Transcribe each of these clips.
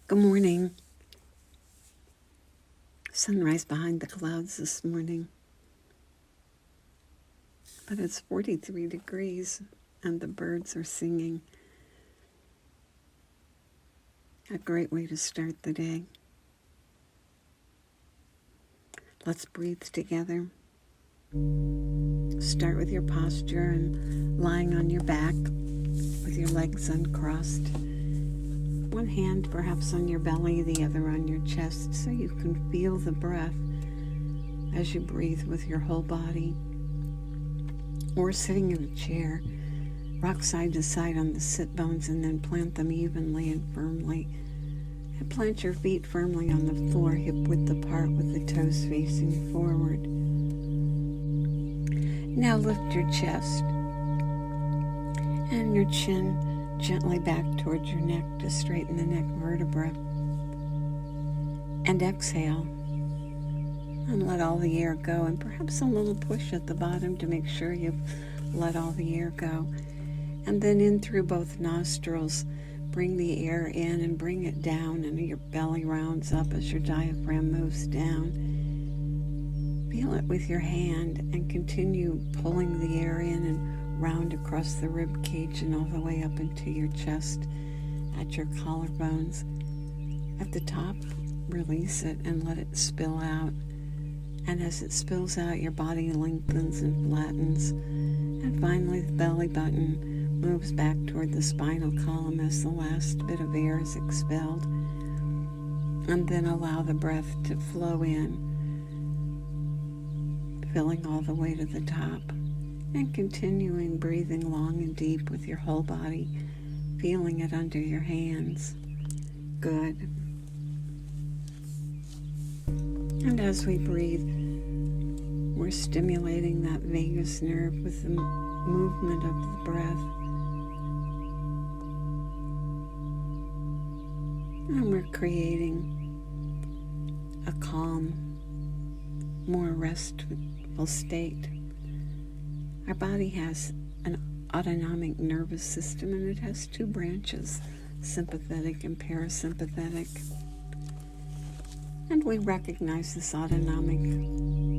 Good morning. Sunrise behind the clouds this morning. But it's 43 degrees and the birds are singing. A great way to start the day. Let's breathe together. Start with your posture and lying on your back with your legs uncrossed. One hand perhaps on your belly, the other on your chest, so you can feel the breath as you breathe with your whole body. Or sitting in a chair, rock side to side on the sit bones and then plant them evenly and firmly. And plant your feet firmly on the floor, hip width apart with the toes facing forward. Now lift your chest and your chin gently back towards your neck to straighten the neck vertebra. And exhale. And let all the air go, and perhaps a little push at the bottom to make sure you've let all the air go. And then in through both nostrils, bring the air in and bring it down, and your belly rounds up as your diaphragm moves down. Feel it with your hand and continue pulling the air in and round across the rib cage and all the way up into your chest at your collarbones. At the top, release it and let it spill out. And as it spills out, your body lengthens and flattens. And finally, the belly button moves back toward the spinal column as the last bit of air is expelled. And then allow the breath to flow in, filling all the way to the top. And continuing breathing long and deep with your whole body, feeling it under your hands. Good. And as we breathe, we're stimulating that vagus nerve with the movement of the breath. And we're creating a calm, more restful state. Our body has an autonomic nervous system, and it has two branches, sympathetic and parasympathetic. And we recognize this autonomic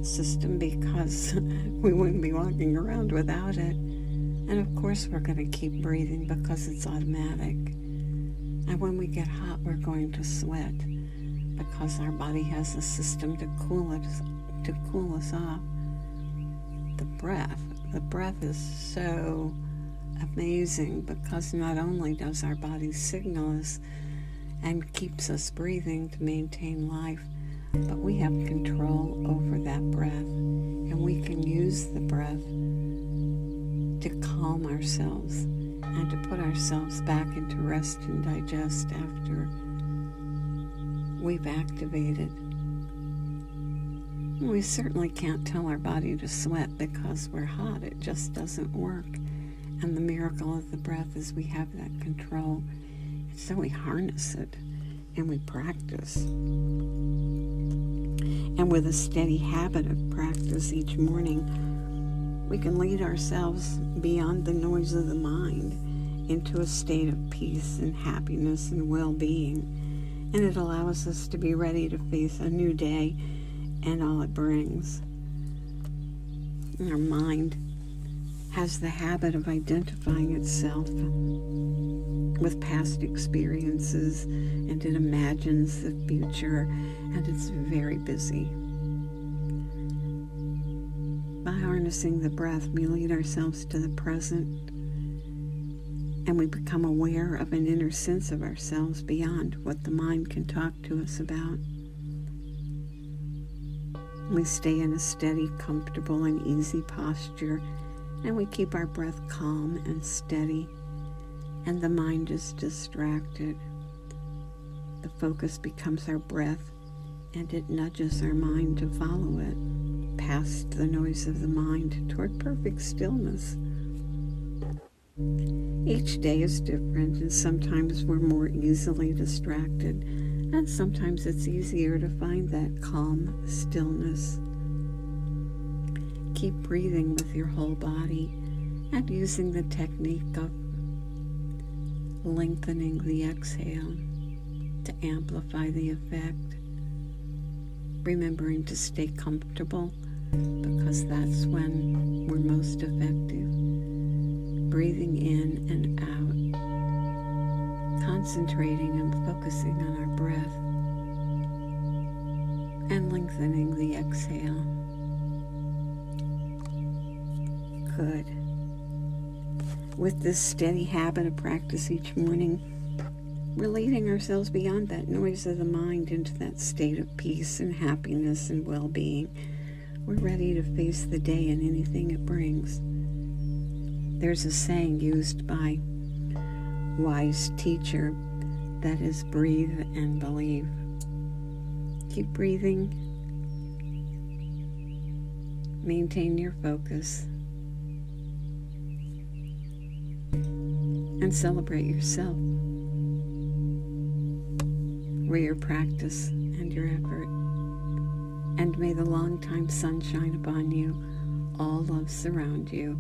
system because we wouldn't be walking around without it. And of course we're going to keep breathing because it's automatic. And when we get hot, we're going to sweat because our body has a system to cool us off. The breath is so amazing because not only does our body signal us and keeps us breathing to maintain life, but we have control over that breath, and we can use the breath to calm ourselves and to put ourselves back into rest and digest after we've activated. We certainly can't tell our body to sweat because we're hot. It just doesn't work. And the miracle of the breath is we have that control. So we harness it and we practice. And with a steady habit of practice each morning, we can lead ourselves beyond the noise of the mind into a state of peace and happiness and well-being. And it allows us to be ready to face a new day and all it brings. And our mind has the habit of identifying itself with past experiences, and it imagines the future, and it's very busy. By harnessing the breath, we lead ourselves to the present, and we become aware of an inner sense of ourselves beyond what the mind can talk to us about. We stay in a steady, comfortable, and easy posture, and we keep our breath calm and steady, and the mind is distracted. The focus becomes our breath, and it nudges our mind to follow it past the noise of the mind toward perfect stillness. Each day is different, and sometimes we're more easily distracted, and sometimes it's easier to find that calm stillness. Keep breathing with your whole body and using the technique of lengthening the exhale to amplify the effect, remembering to stay comfortable because that's when we're most effective. Breathing in and out, concentrating and focusing on our breath, and lengthening the exhale. Good. With this steady habit of practice each morning, we're leading ourselves beyond that noise of the mind into that state of peace and happiness and well-being. We're ready to face the day and anything it brings. There's a saying used by a wise teacher that is, breathe and believe. Keep breathing. Maintain your focus. And celebrate yourself for your practice and your effort. And may the long-time sun shine upon you, all love surround you,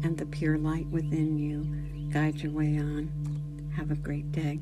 and the pure light within you guide your way on. Have a great day.